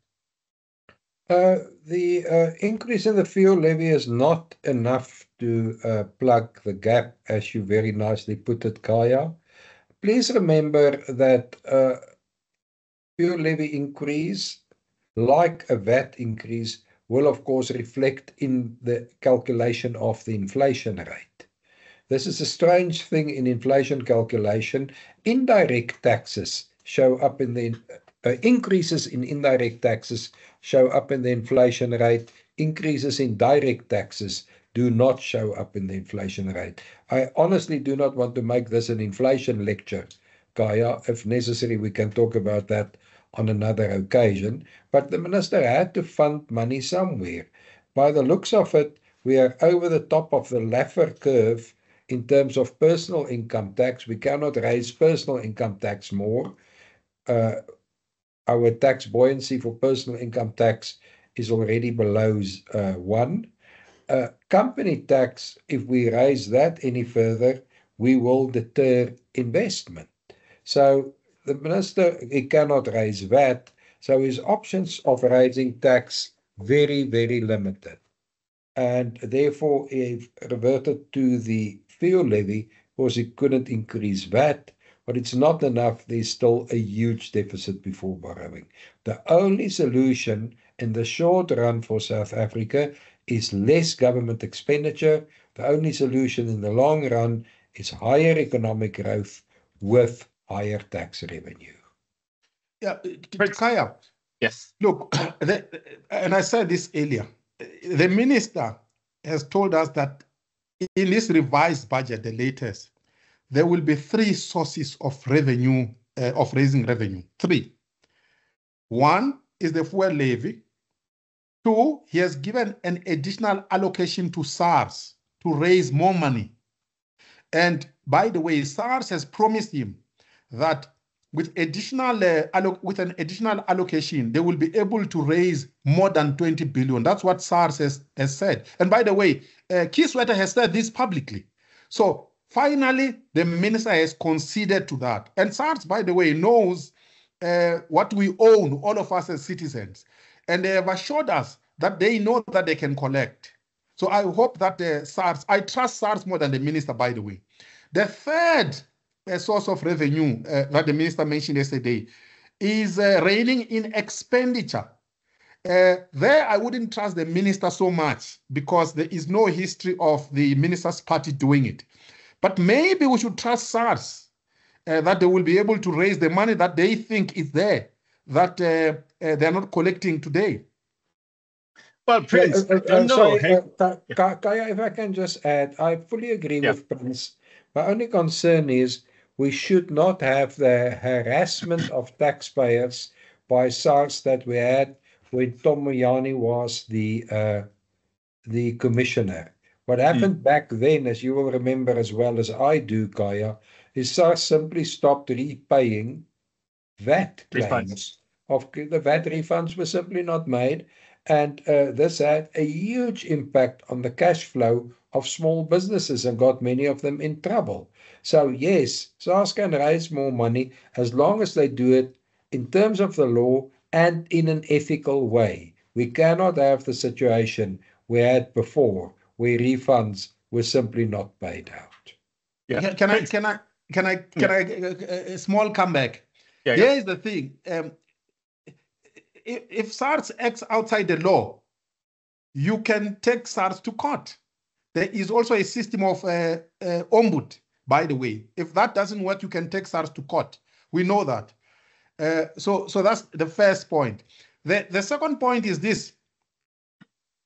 The increase in the fuel levy is not enough to plug the gap, as you very nicely put it, Kaya. Please remember that fuel levy increase, like a VAT increase, will of course reflect in the calculation of the inflation rate. This is a strange thing in inflation calculation. Indirect taxes show up in the increases in indirect taxes show up in the inflation rate. Increases in direct taxes do not show up in the inflation rate. I honestly do not want to make this an inflation lecture, Kaya. If necessary, we can talk about that on another occasion. But the minister had to fund money somewhere. By the looks of it, we are over the top of the Laffer curve in terms of personal income tax. We cannot raise personal income tax more. Our tax buoyancy for personal income tax is already below 1. Company tax, if we raise that any further, we will deter investment. So the minister, he cannot raise VAT. So his options of raising tax very, very limited. And therefore, it reverted to the fuel levy because it couldn't increase VAT, but it's not enough. There's still a huge deficit before borrowing. The only solution in the short run for South Africa is less government expenditure. The only solution in the long run is higher economic growth with higher tax revenue. Yeah, Khaya. Yes. Look, and I said this earlier, the minister has told us that in this revised budget, the latest, there will be 3 sources of revenue, of raising revenue. 3. 1 is the fuel levy. 2, he has given an additional allocation to SARS to raise more money. And by the way, SARS has promised him that with an additional allocation, they will be able to raise more than 20 billion. That's what SARS has said. And by the way, Keith Sweater has said this publicly. So finally, the minister has conceded to that. And SARS, by the way, knows what we own, all of us as citizens. And they have assured us that they know that they can collect. So I hope that SARS, I trust SARS more than the minister, by the way. The third source of revenue that the minister mentioned yesterday is reining in expenditure. There, I wouldn't trust the minister so much because there is no history of the minister's party doing it. But maybe we should trust SARS that they will be able to raise the money that they think is there, that they're not collecting today. Well, Prince, Khaya, if I can just add, I fully agree with Prince. My only concern is we should not have the harassment of taxpayers by SARS that we had when Tom Moyane was the commissioner. What happened back then, as you will remember as well as I do, Khaya, is SARS simply stopped repaying VAT claims. The VAT refunds were simply not made, and this had a huge impact on the cash flow of small businesses and got many of them in trouble. So yes, SARS can raise more money as long as they do it in terms of the law and in an ethical way. We cannot have the situation we had before where refunds were simply not paid out. Yeah. Can I a small comeback? Yeah. Here's the thing. If SARS acts outside the law, you can take SARS to court. There is also a system of ombud, by the way. If that doesn't work, you can take SARS to court. We know that. So that's the first point. The second point is this.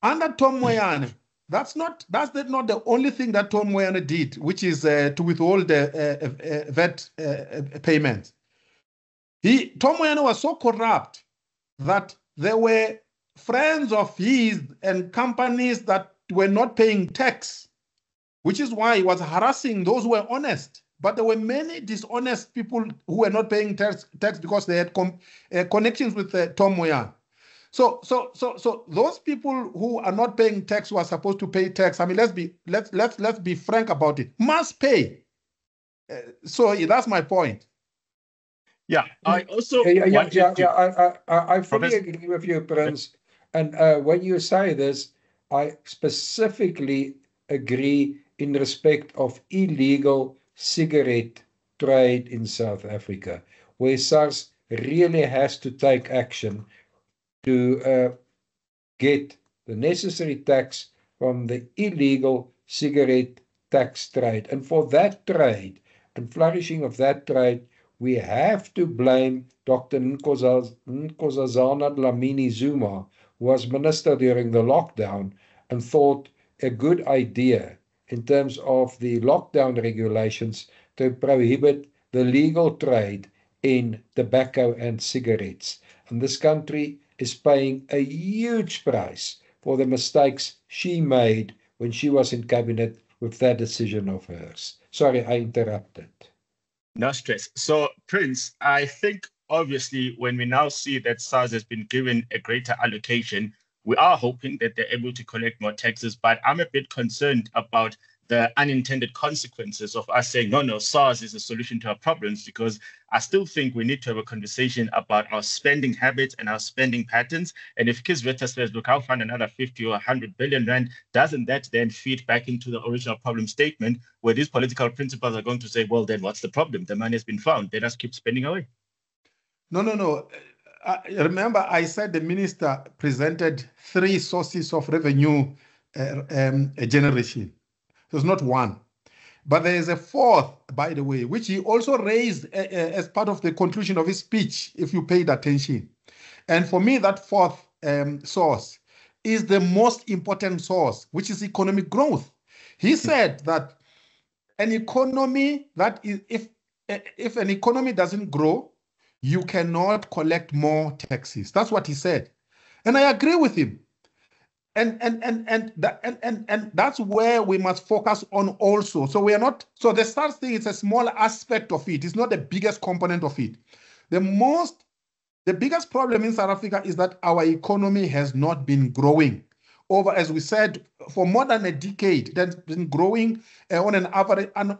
Under Tom Moyane, that's not the only thing that Tom Moyane did, which is to withhold the VAT payments. Tom Moyane was so corrupt that there were friends of his and companies that were not paying tax, which is why he was harassing those who were honest. But there were many dishonest people who were not paying tax because they had connections with Tom Moyane. So those people who are not paying tax, who are supposed to pay tax, I mean, let's be frank about it, must pay. So that's my point. Yeah, I also I fully agree with you, Prince. And when you say this, I specifically agree in respect of illegal cigarette trade in South Africa, where SARS really has to take action to get the necessary tax from the illegal cigarette tax trade. And for that trade and flourishing of that trade, we have to blame Dr. Nkosazana Dlamini Zuma, who was minister during the lockdown and thought a good idea in terms of the lockdown regulations to prohibit the legal trade in tobacco and cigarettes. And this country is paying a huge price for the mistakes she made when she was in cabinet with that decision of hers. Sorry, I interrupted. No stress. So, Prince, I think obviously when we now see that SARS has been given a greater allocation, we are hoping that they're able to collect more taxes, but I'm a bit concerned about the unintended consequences of us saying, no, SARS is a solution to our problems, because I still think we need to have a conversation about our spending habits and our spending patterns. And if Kisveta says, look, I'll fund another 50 or 100 billion rand, doesn't that then feed back into the original problem statement where these political principles are going to say, well, then what's the problem? The money has been found. Let us keep spending away. No. Remember, I said the minister presented 3 sources of revenue generation. There's not one. But there is a 4th, by the way, which he also raised as part of the conclusion of his speech, if you paid attention. And for me, that 4th source is the most important source, which is economic growth. He said that an economy that is, if an economy doesn't grow, you cannot collect more taxes. That's what he said. And I agree with him. And that's where we must focus on also. So we are not, so the SARS thing is a small aspect of it. It's not the biggest component of it. The biggest problem in South Africa is that our economy has not been growing. Over, as we said, for more than a decade, that's been growing on an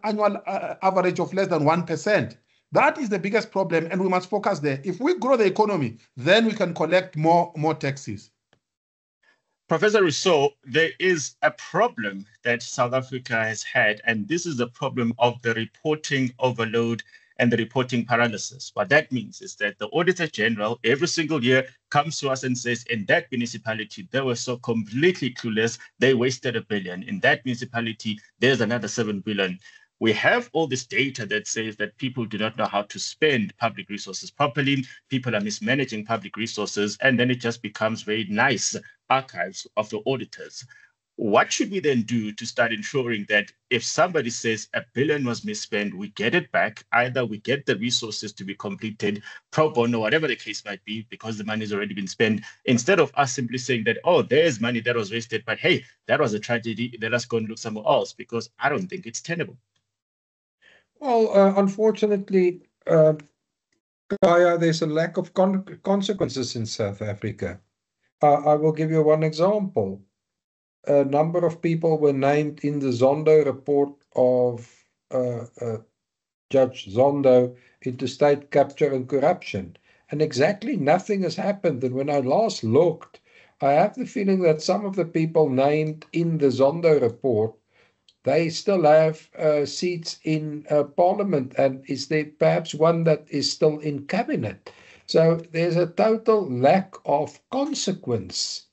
annual average of less than 1%. That is the biggest problem, and we must focus there. If we grow the economy, then we can collect more taxes. Professor Rousseau, there is a problem that South Africa has had, and this is the problem of the reporting overload and the reporting paralysis. What that means is that the Auditor General every single year comes to us and says, in that municipality, they were so completely clueless, they wasted $1 billion. In that municipality, there's another 7 billion. We have all this data that says that people do not know how to spend public resources properly, people are mismanaging public resources, and then it just becomes very nice archives of the auditors. What should we then do to start ensuring that if somebody says $1 billion was misspent, we get it back, either we get the resources to be completed, pro bono, whatever the case might be, because the money has already been spent, instead of us simply saying that, oh, there's money that was wasted, but hey, that was a tragedy, let us go and look somewhere else, because I don't think it's tenable. Well, unfortunately, Kaya, there's a lack of consequences in South Africa. I will give you one example. A number of people were named in the Zondo report of Judge Zondo into state capture and corruption. And exactly nothing has happened. And when I last looked, I have the feeling that some of the people named in the Zondo report, they still have seats in parliament, and is there perhaps one that is still in cabinet? So there's a total lack of consequence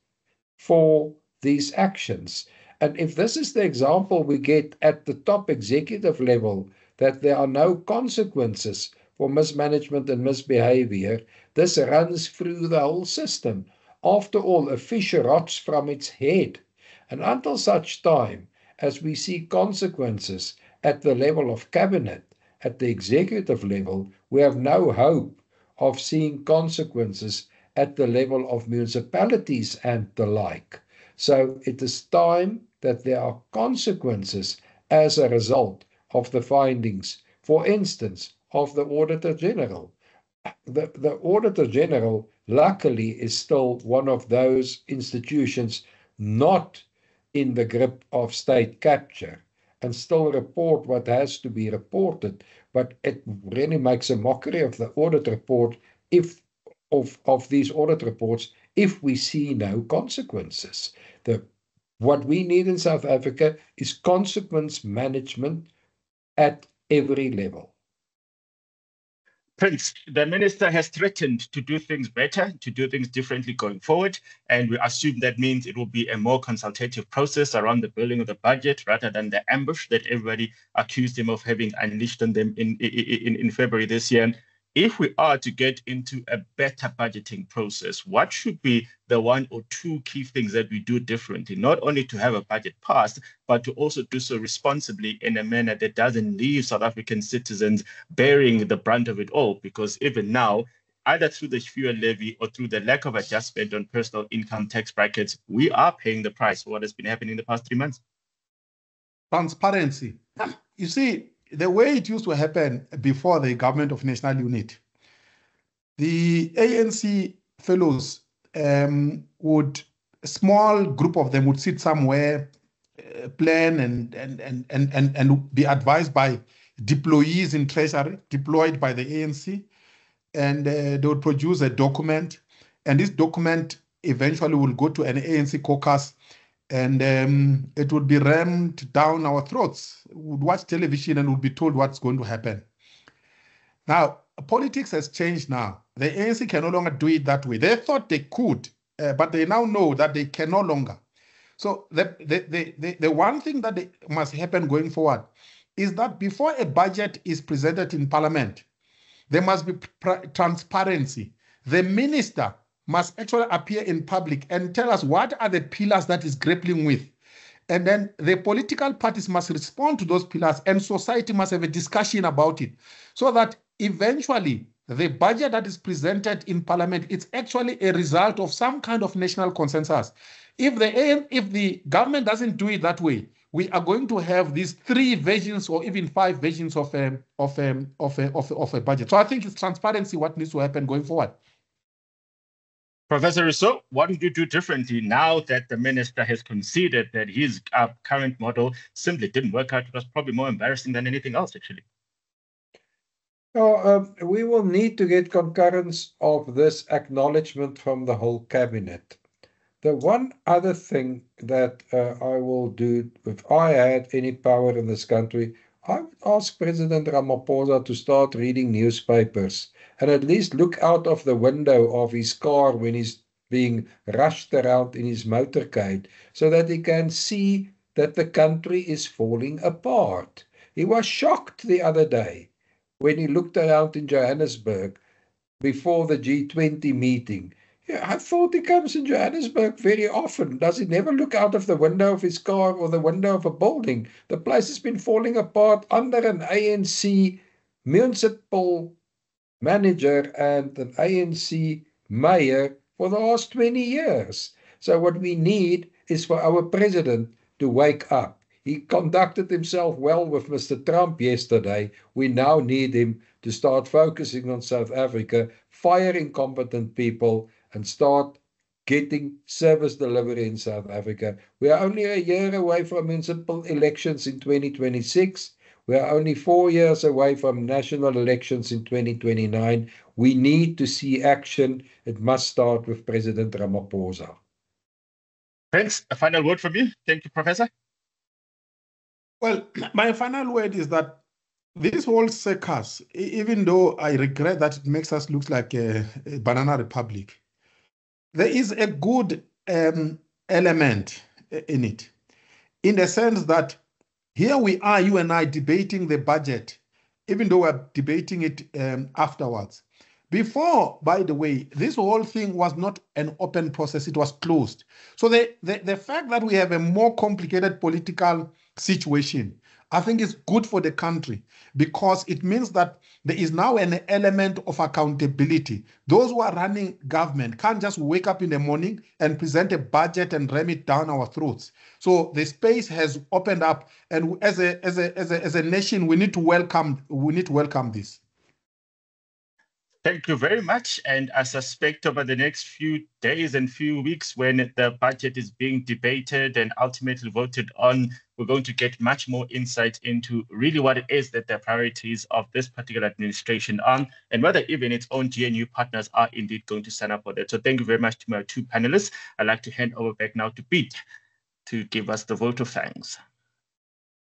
for these actions. And if this is the example we get at the top executive level, that there are no consequences for mismanagement and misbehavior, this runs through the whole system. After all, a fish rots from its head. And until such time as we see consequences at the level of cabinet, at the executive level, we have no hope of seeing consequences at the level of municipalities and the like. So it is time that there are consequences as a result of the findings, for instance, of the Auditor General. The Auditor General, luckily, is still one of those institutions not in the grip of state capture and still report what has to be reported. But it really makes a mockery of the audit report of these audit reports if we see no consequences. What we need in South Africa is consequence management at every level. Prince, the minister has threatened to do things better, to do things differently going forward, and we assume that means it will be a more consultative process around the building of the budget rather than the ambush that everybody accused him of having unleashed on them in February this year. If we are to get into a better budgeting process, what should be the 1 or 2 key things that we do differently, not only to have a budget passed, but to also do so responsibly in a manner that doesn't leave South African citizens bearing the brunt of it all? Because even now, either through the fuel levy or through the lack of adjustment on personal income tax brackets, we are paying the price for what has been happening in the past 3 months. Transparency. You see, the way it used to happen before the government of national unity, the ANC fellows a small group of them would sit somewhere plan and be advised by deployees in Treasury, deployed by the ANC, and they would produce a document, and this document eventually will go to an ANC caucus, and it would be rammed down our throats. We would watch television and would be told what's going to happen. Now, politics has changed now. The ANC can no longer do it that way. They thought they could, but they now know that they can no longer. So the one thing that must happen going forward is that before a budget is presented in Parliament, there must be transparency. The minister must actually appear in public and tell us what are the pillars that is grappling with. And then the political parties must respond to those pillars, and society must have a discussion about it, so that eventually the budget that is presented in Parliament is actually a result of some kind of national consensus. If the government doesn't do it that way, we are going to have these 3 versions or even 5 versions of a budget. So I think it's transparency what needs to happen going forward. Professor Rousseau, what did you do differently now that the minister has conceded that his current model simply didn't work out? It was probably more embarrassing than anything else, actually. We will need to get concurrence of this acknowledgement from the whole cabinet. The one other thing that I will do, if I had any power in this country, I would ask President Ramaphosa to start reading newspapers and at least look out of the window of his car when he's being rushed around in his motorcade, so that he can see that the country is falling apart. He was shocked the other day when he looked around in Johannesburg before the G20 meeting. Yeah, I thought he comes in Johannesburg very often. Does he never look out of the window of his car or the window of a building? The place has been falling apart under an ANC municipal manager and an ANC mayor for the last 20 years. So what we need is for our president to wake up. He conducted himself well with Mr. Trump yesterday. We now need him to start focusing on South Africa, fire incompetent people, and start getting service delivery in South Africa. We are only a year away from municipal elections in 2026. We are only 4 years away from national elections in 2029. We need to see action. It must start with President Ramaphosa. Thanks. A final word from you. Thank you, Professor. Well, my final word is that this whole circus, even though I regret that it makes us look like a banana republic, there is a good element in it, in the sense that here we are, you and I, debating the budget, even though we're debating it afterwards. Before, by the way, this whole thing was not an open process, it was closed. So the fact that we have a more complicated political situation, I think is good for the country, because it means that there is now an element of accountability. Those who are running government can't just wake up in the morning and present a budget and ram it down our throats. So the space has opened up, and as a nation, we need to welcome this. Thank you very much. And I suspect over the next few days and few weeks, when the budget is being debated and ultimately voted on, we're going to get much more insight into really what it is that the priorities of this particular administration are, and whether even its own GNU partners are indeed going to sign up for that. So thank you very much to my 2 panelists. I'd like to hand over back now to Pete to give us the vote of thanks.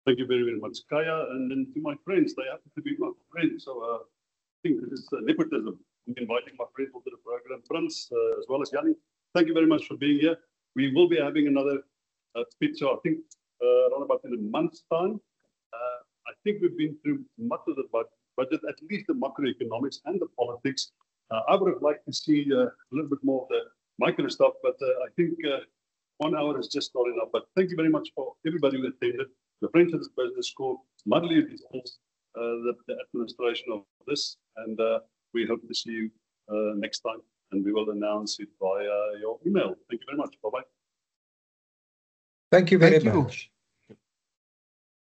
Thank you very, very much, Kaya. And then to my friends, they happen to be my friends. So I think this is nepotism. I'm inviting my friends onto the program, Prince, as well as Yanni. Thank you very much for being here. We will be having another speech, I think, around about in a month's time. I think we've been through much of the budget, at least the macroeconomics and the politics. I would have liked to see a little bit more of the micro stuff, but I think 1 hour is just not enough. But thank you very much for everybody who attended. The Friends of the Business School, Madeleine is the administration of this, and we hope to see you next time, and we will announce it via your email. Thank you very much. Bye-bye. Thank you very much.